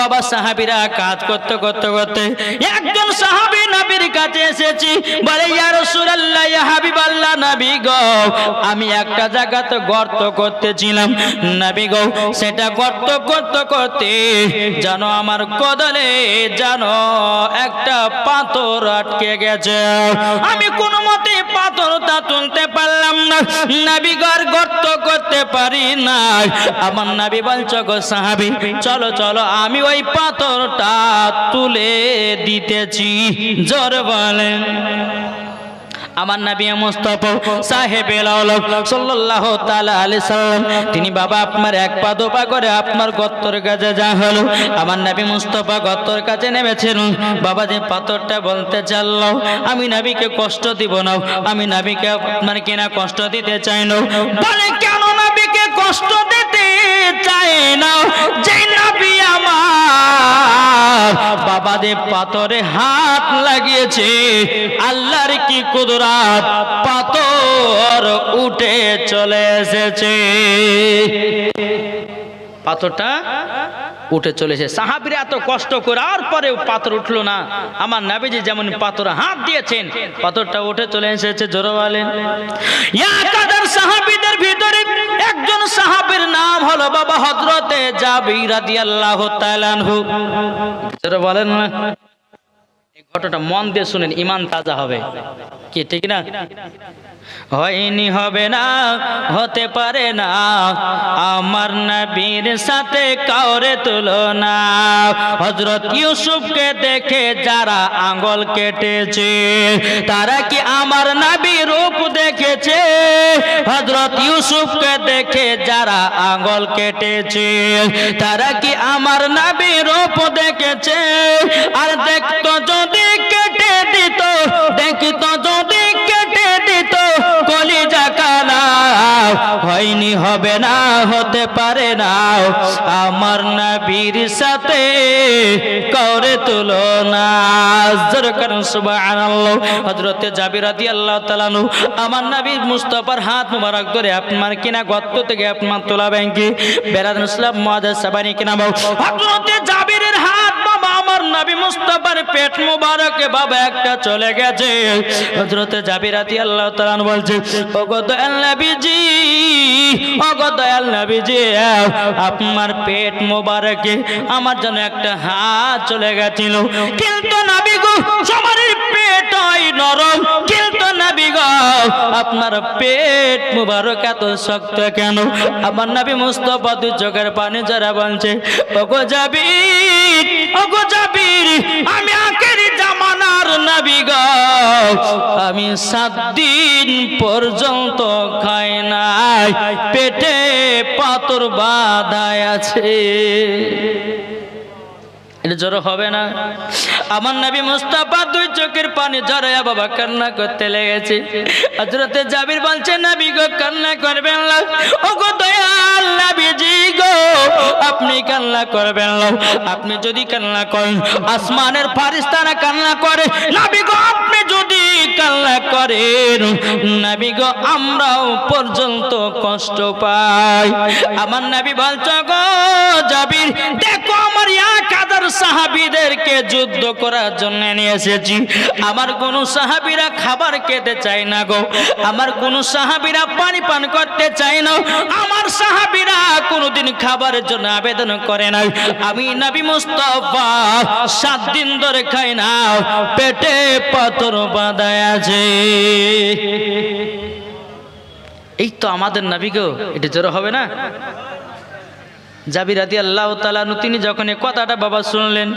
বাবা সাহাবীরা কাজ করতে করতে করতে একজন সাহাবী নবীর কাছে এসেছি, বলে ইয়া রাসূলুল্লাহ, ইয়া হাবিবাল্লাহ, নবী গো, আমি একটা জায়গাতে গর্ত করতেছিলাম নবী গো, সেটা গর্ত করতে করতে জানো আমার কদলে জানো একটা পাথর আটকে গেছে, আমি কোনো মতে পাথরটা তুলতে পারলাম না, নবী গো আর গর্ত করতে পারি না। আমার নবী বলছো গো সাহাবী, চলো চলো আমি ওই পাথরটা তুলে দিতেছি। জোর বলেন। আমার নবী মুস্তাফা সাহেবে আলম সাল্লাল্লাহু তাআলা আলাইহি সাল্লাম তিনি বাবা আপনার এক পা দোপা করে আপনার গর্তের কাছে যা হলো, আমার নবী মুস্তাফা গর্তের কাছে নেমেছেন। বাবা যে পাথরটা বলতে চাইল, আমি নবীকে কষ্ট দিব না, আমি নবীকে আপনার কিনা কষ্ট দিতে চাই না। বলে কেন নবীকে কষ্ট দিতে চাই না? যে নবী আমার বাবা যে পাথরে হাত লাগিয়েছে, আল্লাহর কি কুদরত, পাথর উঠে চলে এসেছে, পাথরটা উঠে চলেছে। সাহাবীরা এত কষ্ট করার পরেও পাথর উঠলো না। আমার নবীজি যেমন পাথর হাত দিয়েছেন, পাথরটা উঠে চলে এসেছে। জোরে বলেন। একাধার সাহাবীদের ভিতরে একজন সাহাবীর নাম হলো বাবা হযরতে জাবির রাদিয়াল্লাহু তাআলা আনহু। জোরে বলেন না। এই ঘটনাটা মন দিয়ে শুনেন, ঈমান তাজা হবে। কি ঠিক না? হয়নি, হবে না, হতে পারে না আমার নবীর সাথে কাউরে তুলনা। হযরত ইউসুফকে দেখে যারা আঙ্গুল কেটেছে, তারা কি আমার নবীর রূপ দেখেছে? হযরত ইউসুফকে দেখে যারা আঙ্গুল কেটেছে, তারা কি আমার নবীর রূপ দেখেছে? আর দেখতো যদি কেটে দিত, দেখতো যদি কেটে দিত কলিজা কানা। হয়নি, হবে না, হতে পারে না আমার নবীর সাথে কাউরে তুলনা। জোরে করেন সুবহানাল্লাহ। হযরতে জাবির রাদিয়াল্লাহু তাআলা আনহু আমার নবী মুস্তাফার হাত মুবারক ধরে আপনার কিনা গর্ত থেকে আপনার তোলাবেন কি বেরাদান ইসলাম মুআজ্জাজ সাবানি কিনা হযরতে জাবিরের হাত বাবা আমার নবী মুস্তাফার পেট মুবারকে বাবা একটা চলে গেছে। হযরতে জাবির রাদিয়াল্লাহু তাআলা আনহু বলছে, ওগো দয়াল নবীজি, ওগো দয়াল নবীজি, আপনার পেট মুবারকে আমার জন্য একটা হাত চলে গেছিল, কিন্তু নবী গো সবার পেটই নরম, কিন্তু নবী গো আপনার পেট মুবারক এত শক্ত কেন? আমার নবী মুস্তাফা দুই চোখের পানি ঝরা বলছে, ওগো জাবির, ওগো জাবির, আমি আখেরি জামানার নবী গো, আমি 7 দিন পর্যন্ত খাই নাই, পেটে পাথর বাঁধায় আছে। এটা জোর হবে না? আমার নবী মুস্তাফা দুই চোখের পানি ঝরায়া বাবা কান্না করতে লেগেছে। হযরতে জাবির বলছে, নবী গো কান্না করবেন না, ওগো দয়াল নবীজি গো আপনি কান্না করবেন না, আপনি যদি কান্না করেন আসমানের ফেরেশতারা কান্না করে, নবী গো আপনি যদি কান্না করেন নবী গো আমরাও পর্যন্ত কষ্ট পাই। আমার নবী বলছে, গো জাবির দেখো আমার একাধার সাহাবীদেরকে যুদ্ধ করার জন্য নিয়ে এসেছি, আমার কোন সাহাবীরা খাবার খেতে চায় না গো, আমার কোন সাহাবীরা পানি পান করতে চায় না, আমার সাহাবীরা কোনদিন খাবারের জন্য আবেদন করে না, আমি নবী মুস্তাফা 7 দিন ধরে খাই না, পেটে পাথর বাঁধা আছে। এই তো আমাদের নবী গো, এটা জোর হবে না? জাবির রাদিয়াল্লাহু তাআলা আনহু তিনি যখন এই কথাটা বাবা শুনলেন,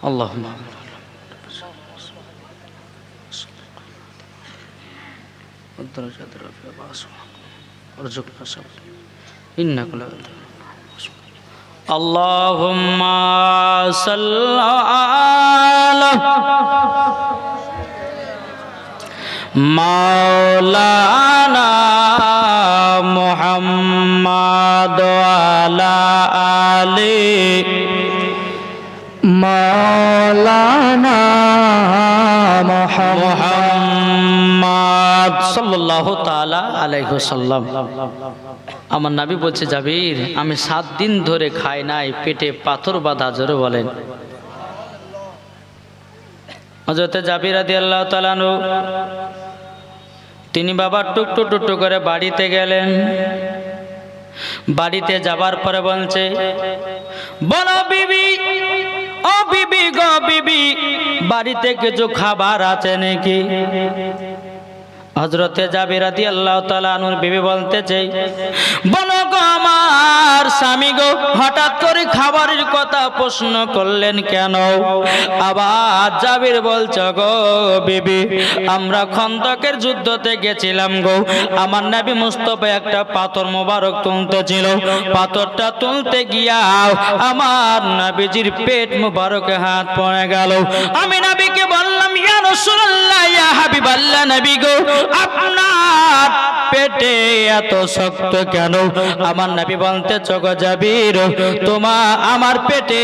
اللهم الدرجات الرفيعة وارزقنا صبر إنك لا اللهم صل على مولانا محمد وعلى آله مولانا মুহাম্মদ সাল্লাল্লাহু তাআলা আলাইহি ওয়াসাল্লাম। আমার নবী বলছে, জাবির আমি 7 দিন ধরে খাই নাই, পেটে পাথর বাঁধা। জোরে বলেন। হযরত জাবির রাদিয়াল্লাহু তাআলা আনহু তিনি বাবা টুকটু টুকটু করে বাড়িতে গেলেন। বাড়িতে যাবার পরে বলছে, বলো বিবি, ও বিবি গো বিবি, বাড়িতে কিছু খাবার আছে নাকি? হযরতে জাবির রাদিয়াল্লাহু তাআলা আনহুর বিবি বলতেছে, বলো গো আমার স্বামী গো, হঠাৎ করে খাবারের কথা প্রশ্ন করলেন কেন? আবার জাবির বলছে, গো বিবি আমরা খন্দকের যুদ্ধতে গেছিলাম গো, আমার নবী মুস্তাফা একটা পাথর মোবারক তুলতেছিল, পাথরটা তুলতে গিয়া আমার নবীজির পেট মোবারকে হাত পড়ে গেল। আমি নবীকে বললাম, ইয়া রাসূলুল্লাহ, ইয়া হাবিবাল্লাহ, নবী গো আপনার পেটে এত শক্ত কেন? আমার নবী বলতে, গো জাবির আমার পেটে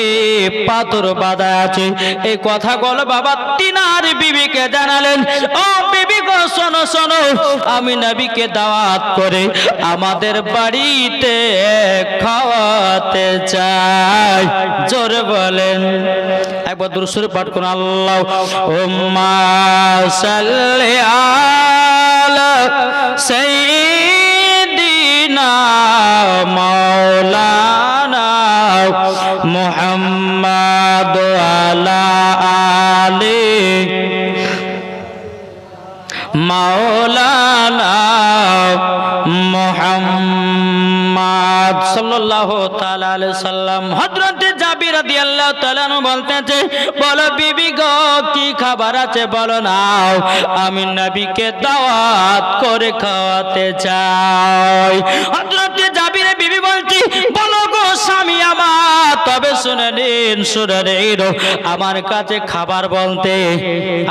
পাথর বাঁধা আছে। এই কথাগুলো বাবা তিনার বিবিকে জানালেন। ও বিবি গো শোনো শোনো, আমি নবীকে দাওয়াত করে আমাদের বাড়িতে খাওয়াতে চাই। জোরে বলেন, একবার দুরূদ শরীফ পাঠ করুন। আল্লাহুম্মা সাল্লি আলা সাইয়্যিদিনা মাওলানা মুহাম্মাদ আলা আলি মাওলানা মুহাম্মাদ সাল্লাল্লাহু তাআলা আলাইহি সাল্লাম। হযরত জাবির রাদিয়াল্লাহু তাআলা আনহু বলতেছে, বলো বিবি গো কি খাবার আছে বলো না, আমি নবীকে দাওয়াত করে খাওয়াতে চাই। হযরত জাবিরের বিবি বলছি, বলো গো স্বামী আমার, তবে শুনে নিন শুনে নিন, আমার কাছে খাবার বলতে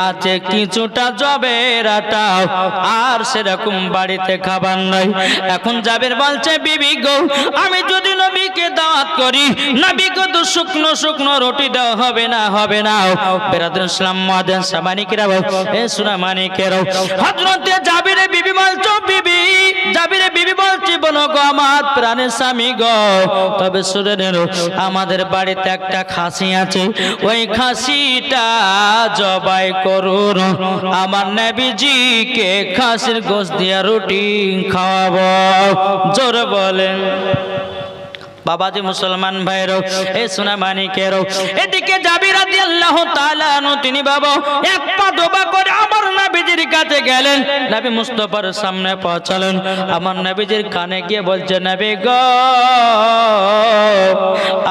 আছে কিছুটা জবের আটা, আর সেরকম বাড়িতে খাবার নাই। এখন জাবির বলছে, বিবি গো আমি যদি নবীকে দাওয়াত করি, নবীকে তো শুকনো শুকনো রুটি দেওয়া হবে না, হবে না। বেরাদুল ইসলাম মুআদ্দিন সামানিকেরা, এ সোনা মানিকেরা, হযরত জাবিরের বিবি বলছো, বিবি জাবিরের বিবি বলছি, আমার প্রাণের স্বামী গো, তবে শুনে নিন আমাদের বাড়িতে একটা খাসি আছে, ওই খাসিটা জবাই করুন, আমার নবীজিকে খাসির গোশত দিয়া রুটি খাওয়াবো। জোরে বলেন। বাবাজি মুসলমান ভাইরো, এ সোনা মানিকেরও, এদিকে জাবির রাদিয়াল্লাহু তাআলা আনহু তিনি বাবা এক পা দোবা করে আমার নবীজির কাছে গেলেন, নবী মুস্তাফার সামনে পৌঁছালেন, আমার নবীজির কানে গিয়ে বলছে, নবী গো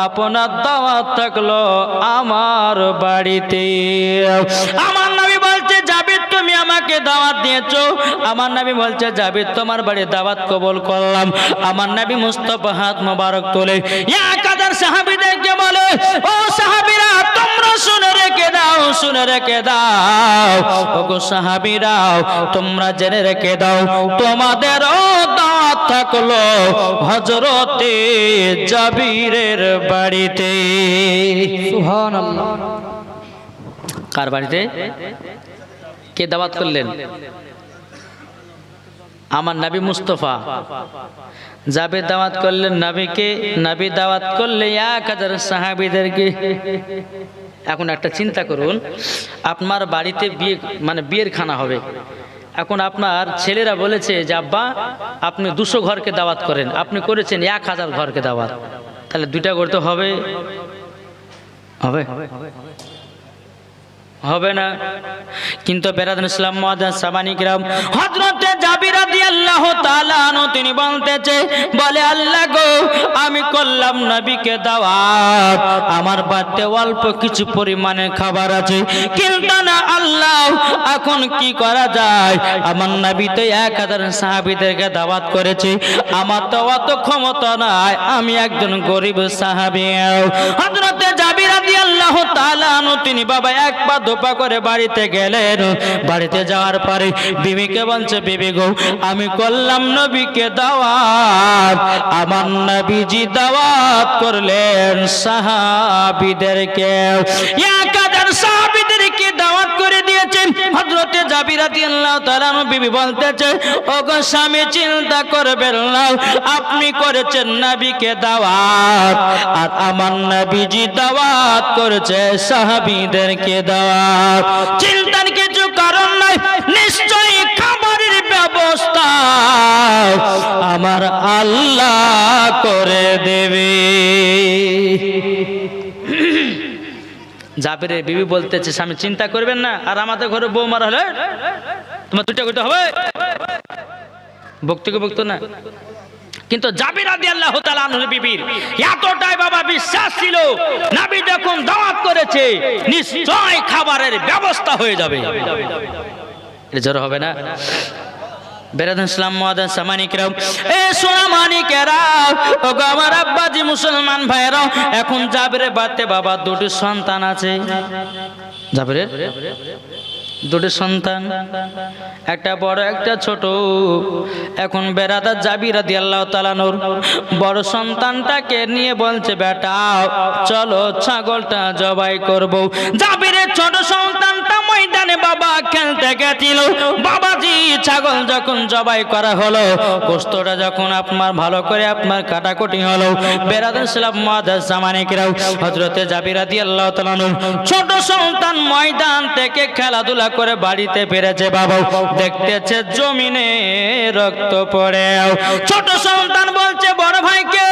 আপনার দাওয়াত থাকলো আমার বাড়িতে। আমার নবী বলছে, জাবির তুমি আমাকে দাওয়াত দিয়েছো? আমার নবী বলছে, জাবির তোমার বাড়ি দাওয়াত কবুল করলাম। আমার নবী মুস্তাফা হাত মোবারক তোলে এক হাজার সাহাবীদেরকে বলে, ও সাহাবীরা তোমরা শুনে রেখে দাও, শুনে রেখে দাও, ওগো সাহাবীরা তোমরা জেনে রেখে দাও, তোমাদেরও দাওয়াত থাকলো হযরতে জাবিরের বাড়িতে। সুবহানাল্লাহ। কার বাড়িতে? কে দাওয়াত করলেন? আমার নবী মুস্তাফা। জাবির দাওয়াত করলেন নবীকে, নবী দাওয়াত করলে 1000 সাহাবীদেরকে। এখন একটা চিন্তা করুন, আপনার বাড়িতে বিয়ে মানে বিয়ের খানা হবে, এখন আপনার ছেলেরা বলেছে যে আব্বা আপনি 200 ঘরকে দাওয়াত করেন, আপনি করেছেন 1000 ঘরকে দাওয়াত, তাহলে 2টা করতে হবে? হবে? হবে না। কিন্তু বেরাদুল ইসলাম মুআজ্জাজ সাবানী কিরাম, হযরতে জাবির রাদিয়াল্লাহু তাআলা আনহু তিনি বলতেছে, বলে আল্লাহ গো আমি করলাম নবীকে দাওয়াত, আমার বাড়িতে অল্প কিছু পরিমাণে খাবার আছে, কিন্তু না আল্লাহ এখন কি করা যায়, আমার নবী তো 1000 সাহাবীদেরকে দাওয়াত করেছে, আমার তো অত ক্ষমতা নাই, আমি একজন গরিব সাহাবী। হযরতে জাবির রাদিয়াল্লাহু তাআলা আনহু তিনি বাবা এক পা দোপা করে বাড়িতে গেলেন। বাড়িতে যাওয়ার পরে বিবিকে বলছে, বিবি গো আমি করলাম নবীকে দাওয়াত, আমার নবীজি দাওয়াত করলেন সাহাবীদেরকে, 1000 সাহাবীদেরকে দাওয়াত করে দিয়েছেন। হযরতে জাবির রাদিয়াল্লাহু তাআলা আনহু বিবি বলতেছে, ওগো স্বামী চিন্তা করবেন না, আপনি করেছেন নবীকে দাওয়াত, আর আমার নবীজি দাওয়াত করেছে সাহাবীদেরকে দাওয়াত, চিন্তার কিছু কারণ নাই, নিশ্চয়ই খাবারের ব্যবস্থা আমার আল্লাহ করে দেবে। জাবিরের বিবি বলতেছে, স্বামী চিন্তা করবেন না, আর আমাদের ঘরে বউ মারা হলে তোমার 2টা করতে হবে, বক্তব্য বক্ত না। কিন্তু জাবির রাদিয়াল্লাহু তাআলা আনহু বিবির এতটাই বাবা বিশ্বাস ছিল, নবী যখন দাওয়াত করেছে নিশ্চয় খাবারের ব্যবস্থা হয়ে যাবে, এটা জোর হবে না। বেরাদুল ইসলাম মুআজ্জাজ সামানী কিরাম, এ সোনা মানিকেরা, ওগো আমার আব্বাজি মুসলমান ভাইরা, এখন জাবিরের বাড়িতে বাবা 2টি সন্তান আছে। জাবিরের 2টি সন্তান, একটা বড় একটা ছোট। এখন বেরাদার জাবির রাদিয়াল্লাহু তাআলা নূর বড় সন্তানটাকে নিয়ে বলছে, বেটা চলো ছাগলটা জবাই করব। জাবিরের ছোট সন্তানটা ময়দানে বাবা খেলতে গেছিল, বাবাজি ছাগল যখন জবাই করা হলো, গোশতটা যখন আপনার ভালো করে আপনার কাটাকুটি হলো, বেরাদুল ইসলাম মুআজ্জাজ সামানী কিরাম, হযরতে জাবির রাদিয়াল্লাহু তাআলা নূর ছোট সন্তান ময়দান থেকে খেলাধুলা করে বাড়িতে ফিরেছে, বাবা দেখতেছে জমিনে রক্ত পড়ে। ছোট সন্তান বলছে বড় ভাইকে,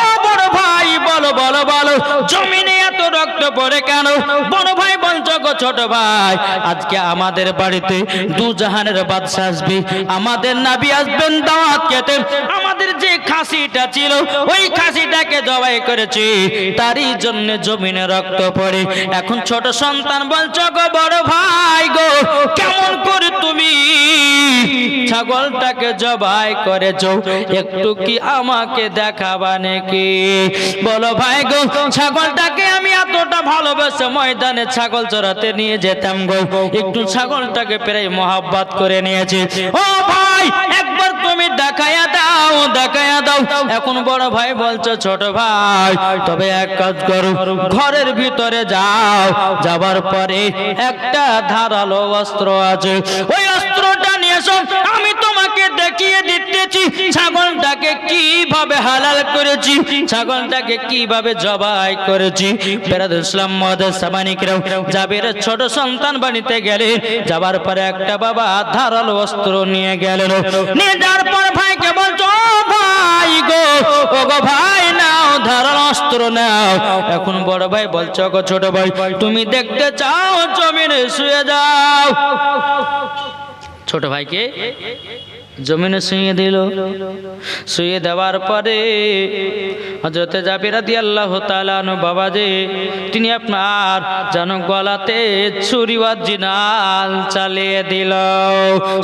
ও বড় ভাই বলো বলো বলো জমিনে এত রক্ত পড়ে কেন? বড় ভাই বলছো, গো ছোট ভাই আজকে আমাদের বাড়িতে 2 জাহানের বাদশা আসবে, আমাদের নবী আসবেন দাওয়াত খেতে, আমাদের যে খাসিটা ছিল ওই খাসিটাকে জবাই করেছি, তারই জন্য জমিনে রক্ত পড়ে। এখন ছোট সন্তান বলছো, গো বড় ভাই গো কেমন করে তুমি ছাগলটাকে জবাই করেছো, একটু কি আমাকে দেখাবা নাকি? বলো ভাই গো ছাগলটাকে আমি এতটা ভালোবেসে ময়দানে ছাগল চড়াতে নিয়ে যেতাম গো, একটু ছাগলটাকে প্রায় মহব্বত করে নিয়েছি, ও ভাই একবার তুমি দেখায়া দাও, দেখায়া দাও। এখন বড় ভাই বলছো, ছোট ভাই তবে এক কাজ করো, ঘরের ভিতরে যাও, যাবার পরে একটা ধারালো অস্ত্র আছে, ওই অস্ত্রটা নিয়ে এসো, আমি তোমাকে দেখিয়ে দিতেছি ছাগলটাকে কিভাবে করেছি, ছাগলটাকে কিভাবে জবাই করেছি। বেরাদুল ইসলাম মুআদ্দাস সামানিকরাও জাবিরের ছোট সন্তান বাড়িতে গেলেন। যাবার পরে একটা বাবা ধারালো অস্ত্র নিয়ে গেলেন। নিয়ে যাওয়ার পর ভাইকে বলছো, ভাই গো, ও গো ভাই, নাও ধারালো অস্ত্র নাও। এখন বড় ভাই বলছো, গো ছোট ভাই, তুমি দেখতে চাও, জমিনে শুয়ে যাও। ছোট ভাইকে জমিনে শুয়ে দিল। শুয়ে দেওয়ার পরে হযরত জাবির রাদিয়াল্লাহু তাআলা আনহু বাবাজি তিনি আপনার যেন গলাতে ছুরি বা জিনাল চালিয়ে দিল।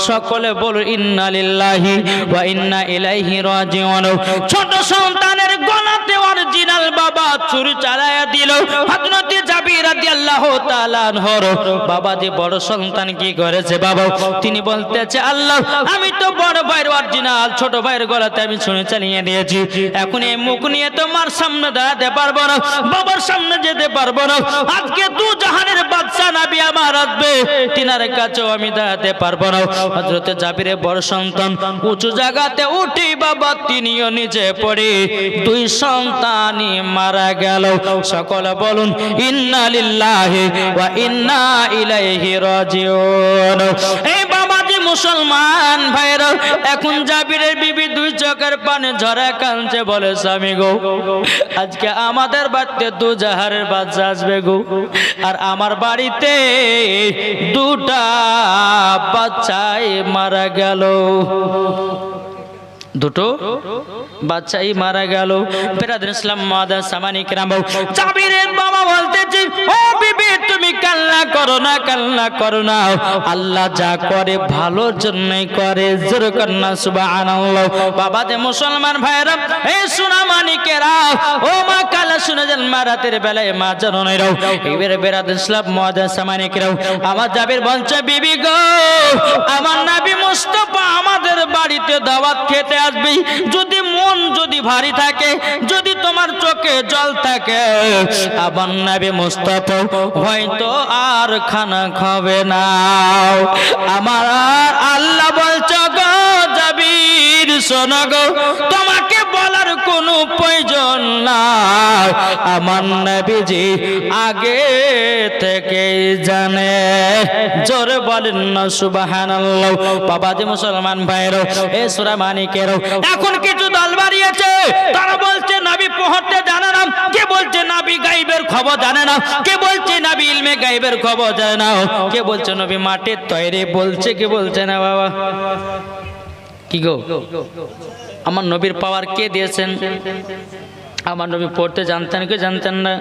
সকলে বল ইন্না লিল্লাহি ওয়া ইন্না ইলাইহি রাজিউন। ছোট সন্তানের গলাতে অরিজিনাল বাবা ছুরি চালায়া দিল। হযরত জাবির রাদিয়াল্লাহু তাআলা আনহুর বাবাজি বড় সন্তান কি করেছে বাবা, তিনি বলতেছে, আল্লাহ, আমি তো বড় ভাইয়ের অরিজিনাল ছোট ভাইয়ের গলাতে আমি ছুরি চালিয়ে দিয়েছি। এখন এই মুখ নিয়ে তোমার সামনে দাঁড়াতে পারবো না, বাবার সামনে যেতে পারবো না। আজকে দু জাহানের বাদশা নবী আমার আসবে, তিনার কাছেও আমি দাঁড়াতে পারবো না। হযরত জাবিরের বড় সন্তান উঁচু জায়গাতে উঠে বাবা তিনিও নিচে পড়ে দুই সন্তানই মারা গেল। সকলে বলুন ইন্না লিল্লাহি ওয়া ইন্না ইলাইহি রাজিউন। এই বাবাজি মুসলমান ভাইরা, এখন জাবিরের বিবি দুই চোখের পানি ঝরা কাঁদছে, বলে, স্বামী গো, আজকে আমাদের বাড়িতে দু জাহারের বাচ্চা আসবে গো, আর আমার বাড়িতে দুটা বাচ্চাই মারা গেল, দুটো বাচ্চাই মারা গেল। বেরাদুল ইসলাম মুআদ্দাস সামানিকরাম, জাবিরের বাবা বলতেছে, ও বিবি, তুমি কান্না করো না, কান্না করো না, আল্লাহ যা করে ভালোর জন্যই করে। জোরে কন্না সুবহানাল্লাহ। বাবা যে মুসলমান ভাইরা, এই সোনা মানিকেরা, ও মা কালা শুনে যান, মা রাতের বেলায় মা জননীরাও, এবারে বেরাদুল ইসলাম মুআদ্দাস সামানিকরাম, আমার জাবির বলছে, বিবি গো, আমার নবী মুস্তাফা আমাদের বাড়িতে দাওয়াত খেতে আসবে। যদি মন যদি ভারী থাকে, যদি তোমার চোখে জল থাকে, আমার নবী মুস্তাফা হয়তো আর খানা খাবে না। আমার আল্লাহ বলছে, গো জাবির শোনো গো, তোমাকে বলার কোনো প্রয়োজন নাই, আমার নবীজি আগে থেকে জানে। জোরে বলেন না সুবহানাল্লাহ। বাবাজি মুসলমান ভাইরা, এ সূরা মানিকের এখন কিছু দল বাড়িয়েছে, তারা বলছে নবী পড়তে জানে না, কে বলছে নবী গায়বের খবর জানে না, কে বলছে নবী ইলমে গায়বের খবর জানে না, কে বলছে নবী মাটির তৈরি, বলছে কে বলছে না। বাবা কি গো, আমার নবীর পাওয়ার কে দিয়েছেন? আমার নবী পড়তে জানতেন কি জানতেন না?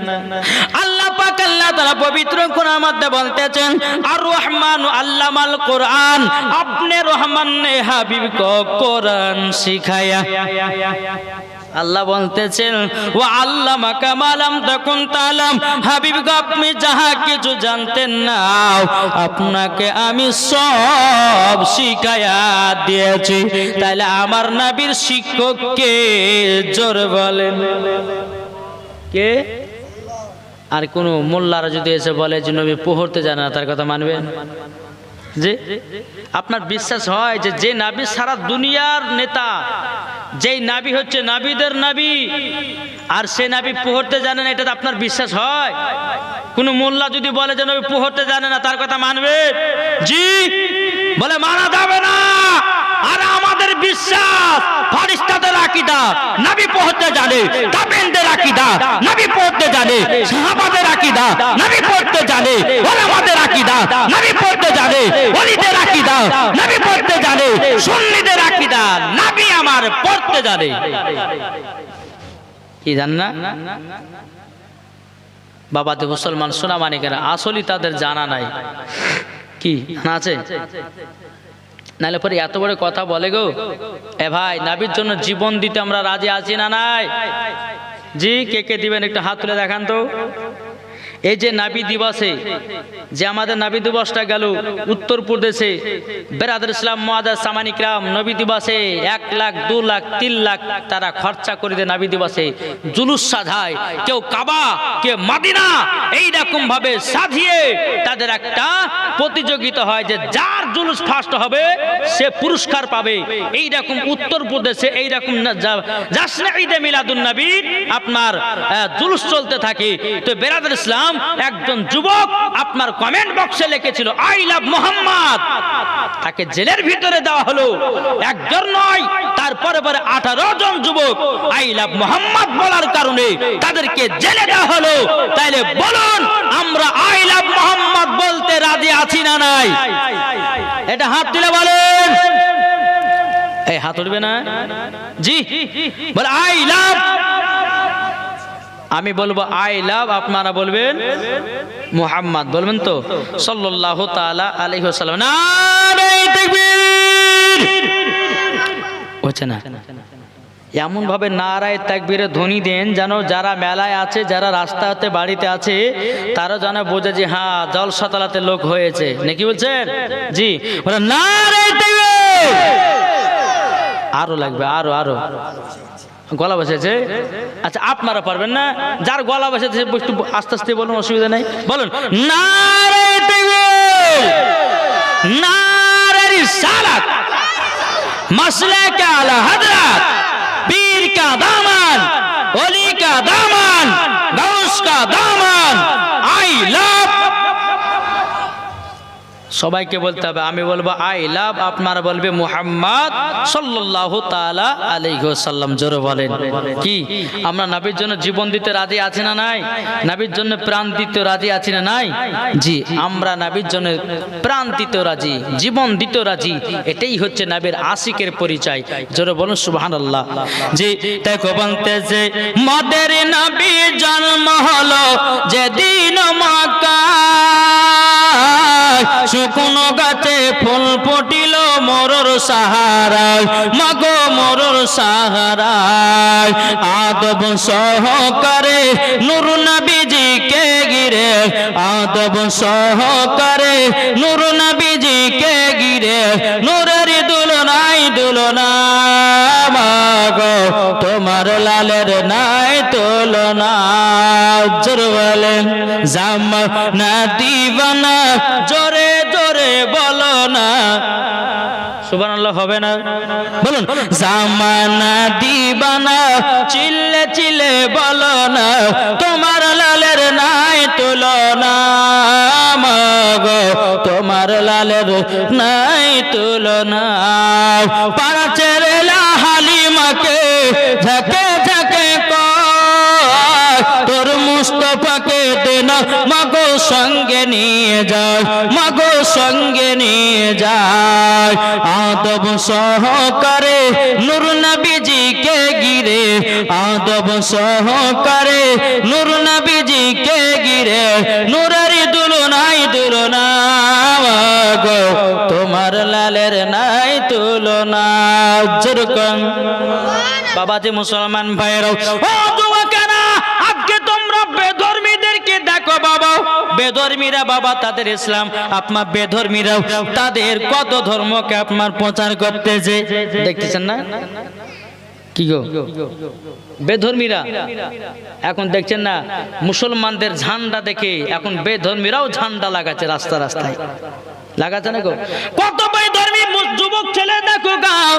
আল্লাহ পাক আল্লাহ তাআলা পবিত্র কোরআনের মধ্যে বলতেছেন, আর রহমান আল্লামাল কোরআন, আপনি রহমান ने হাবিব को কোরআন শিখায়া। আল্লাহ বলতেছেন, ওয়া আল্লামাকা মা লাম তাকুন তাআলাম, হাবিব গো, আপনি যাহা কিছু জানতেন না, আপনাকে আমি সব শিখায়া দিয়েছি। তাইলে আমার নবীর শিক্ষক কে? জোরে বলেন কে? আর কোন মোল্লারা যদি এসে বলে যে নবী পড়তে জানে না, তার কথা মানবেন? যে আপনার বিশ্বাস হয় যে যে নবী সারা দুনিয়ার নেতা, যেই নবী হচ্ছে নবীদের নবী, আর সে নবী পড়তে জানে না, এটা আপনার বিশ্বাস হয়? কোন মোল্লা যদি বলে যে নবী পড়তে জানে না, তার কথা মানবে? জি বলে মানা যাবে না। আর আমাদের বিশ্বাস, ফেরেশতাদের আকীদা নবী পড়তে জানে, তাবেঈনদের আকীদা নবী পড়তে জানে, সাহাবাদের আকীদা নবী পড়তে জানে, উলামাদের আকীদা নবী পড়তে জানে, ওলিদের আকীদা নবী পড়তে জানে, সুন্নিদের আকীদা নবী আমার পড়তে জানে। কি জানেন না? বাবা তো মুসলমান সোনা মানিকেরা, আসলে তাদের জানা নাই। কি না আছে? নাহলে পরে এত বড় কথা বলে গো। এ ভাই, নবীর জন্য জীবন দিতে আমরা রাজি আছি না নাই? জি, কে কে দিবেন একটু হাত তুলে দেখান তো। এই যে নবী দিবসে, যে আমাদের নবী দিবসটা গেল উত্তরপ্রদেশে, বেরাদুল ইসলাম মুআদ্দাস সামানিকরাম, নবী দিবসে 1 লাখ 2 লাখ 3 লাখ তারা খরচা করে দেয়। নবী দিবসে জুলুস সাজায়, কেউ কাবা, কেউ মদিনা, এইরকম ভাবে সাজিয়ে তাদের একটা প্রতিযোগিতা হয় যে যার জুলুস ফার্স্ট হবে সে পুরস্কার পাবে। এইরকম উত্তরপ্রদেশে এইরকম জাশনে ঈদে মিলাদুন নবী আপনার জুলুস চলতে থাকে। তো বেরাদর ইসলাম একজন যুবক আপনার কমেন্ট বক্সে লিখেছিল আই লাভ মোহাম্মদ, তাকে জেলের ভিতরে দেওয়া হলো। একজন নয়, তারপরে পরে 18 জন যুবক আই লাভ মোহাম্মদ বলার কারণে তাদেরকে জেলে দেওয়া হলো। তাইলে বলুন আমরা আই লাভ মোহাম্মদ বলতে রাজি আছি না নাই? এটা হাত তুলে বলেন। এই হাত উঠবে না? জি বলে আই লাভ। আমি বলবো আই লাভ, আপনারা বলবেন মুহাম্মদ। বলবেন তো সাল্লাল্লাহু তাআলা আলাইহি ওয়াসাল্লাম। নারে তাকবীর হচ্ছে না? এমন ভাবে নারায়ে তাকবীরের ধ্বনি দেন যেন যারা মেলায় আছে, যারা রাস্তাতে বাড়িতে আছে, তারা যেন বোঝে যে হ্যাঁ জলসা তালাতে লোক হয়েছে নাকি। বলছেন জি বলে নারায়ে তাকবীর। আরো লাগবে, আরো আরো গলা বসেছে। আচ্ছা আপনারা পারবেন না? যার গলা বসেছে একটু আস্তে আস্তে বলুন, অসুবিধা নেই। বলুন নারায়ে তাকবীর, নারে রিসালাত, মাসলাক আলা হযরত, পীর কা দামান, ওলি কা দামান, গাউস কা দামান, আই লাভ। সবাইকে বলতে হবে। আমি বলবো আই লাভ, আপনারা বলবে মুহাম্মদ সাল্লাল্লাহু তাআলা আলাইহি ওয়াসাল্লাম। জোরে বলেন। কি আমরা নবীর জন্য জীবন দিতে রাজি আছি না নাই? নবীর জন্য প্রাণ দিতে রাজি আছি না নাই? জি আমরা নবীর জন্য প্রাণ দিতে রাজি, জীবন দিতে রাজি। এটাই হচ্ছে নবীর আশিকের পরিচয়। জোরে বলুন সুবহানাল্লাহ। জি দেখো বলতেছে মদের নবী জন্ম হলো যেদিন মক্কায়, শুকনো গাছে ফুল ফুটিল মরুর সাহারায়, মাগো মরুর সাহারায়। আদব সহকারে নূর নবীজিকে ঘিরে, আদব সহকারে নূর নবীজিকে ঘিরে, নূরের দুলনাই দুলনা, মাগো তোমার লালের নাই তুলনা। জোরে বলেন জামানা দিওয়ানা, জোরে জোরে বলো না সুবহানাল্লাহ। হবে না? বলুন জামানা দিওয়ানা, চিল্লে চিল্লে বলো না তোমার লালের নাই তুলনা, মাগো তোমার লালের নাই তুলনা। পাড়া ছেড়ে হালিমাকে ঝাঁকে ঝাঁকে কয়, তোর মুস্তাফাকে দেনা মাগো সঙ্গে নিয়ে যায়, মাগো সঙ্গে নিয়ে যায়। আদব সহকারে নূর নবীজিকে ঘিরে, আদব সহকারে নূর নবীজিকে ঘিরে, নূরের দুলনাই দুলনা, মাগো তোমার লালের নাই তুলনা। যেরকম বাবাজি মুসলমান ভাইরাও, ও যুবকেরা আজকে তোমরা বেধর্মীদেরকে দেখো বাবা, বেধর্মীরা বাবা তাদের ইসলাম, আপনার বেধর্মীরাও তাদের কত ধর্মকে আপনার প্রচার করতেছে, দেখতেছেন না? কি গো বেধর্মীরা এখন দেখছেন না? মুসলমানদের ঝান্ডা দেখে এখন বেধর্মীরাও ঝান্ডা লাগাচ্ছে রাস্তা রাস্তায়, লাগাচ্ছে না গো? কত বেধর্মী যুবক ছেলে দেখো গাও,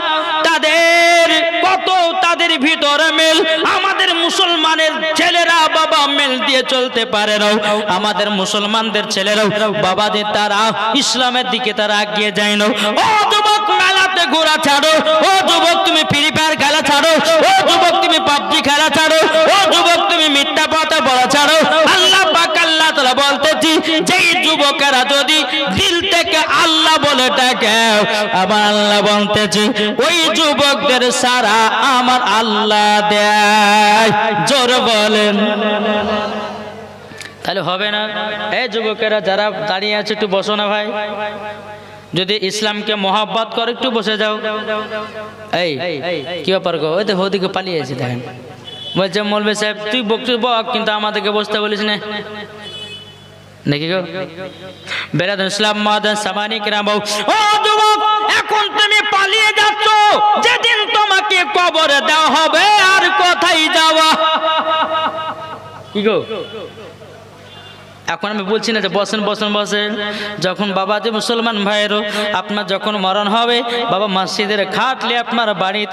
তাদের কত তাদের ভিতরে মেল। আমাদের মুসলমানের ছেলেরা বাবা মেল দিয়ে চলতে পারে না, আমাদের মুসলমানদের ছেলেরাও বাবাদের তারা ইসলামের দিকে তারা এগিয়ে যায় না। ও যুবক মেলাতে ঘোরা ছাড়ো, ও যুবক তুমি ফ্রি ফায়ার খেলা ছাড়ো, ও যুবক তুমি পাবজি খেলা ছাড়ো, ও যুবক তুমি মিথ্যা কথা বলা ছাড়ো। আল্লাহ পাক আল্লাহ তাআলা বলতেছি যেই যুবকেরা যদি দিল থেকে আল্লাহ বলে ডাকে, আবার আল্লাহ বলতেছে ওই যুবকদের সারা আমার আল্লাহ দেয়। জোর বলেন। তাহলে হবে না? এই যুবকেরা যারা দাঁড়িয়ে আছে একটু বসো না ভাই, যদি ইসলামকে মহব্বত করে একটু বসে যাও। এই কি ব্যাপার গো? ওই তো ওদিকে পালিয়েছে দেখেন। বলছে মৌলভী সাহেব তুই বকছিস বক, কিন্তু আমাদেরকে বসতে বলিস না নাকি গো? বেরাদুল ইসলাম মাদান সামানি কিরাম, ও যুবক এখন তুমি পালিয়ে যাচ্ছ, যেদিন তোমাকে কবরে দেওয়া হবে আর কোথায় যাওয়া? কি গো এখন আমি বলছি না যে বসেন বসেন বসেন, যখন বাবা যে মুসলমান ভাইয়েরও আপনার যখন মরণ হবে, বাবা মসজিদের খাটলে আপনার বাড়িতে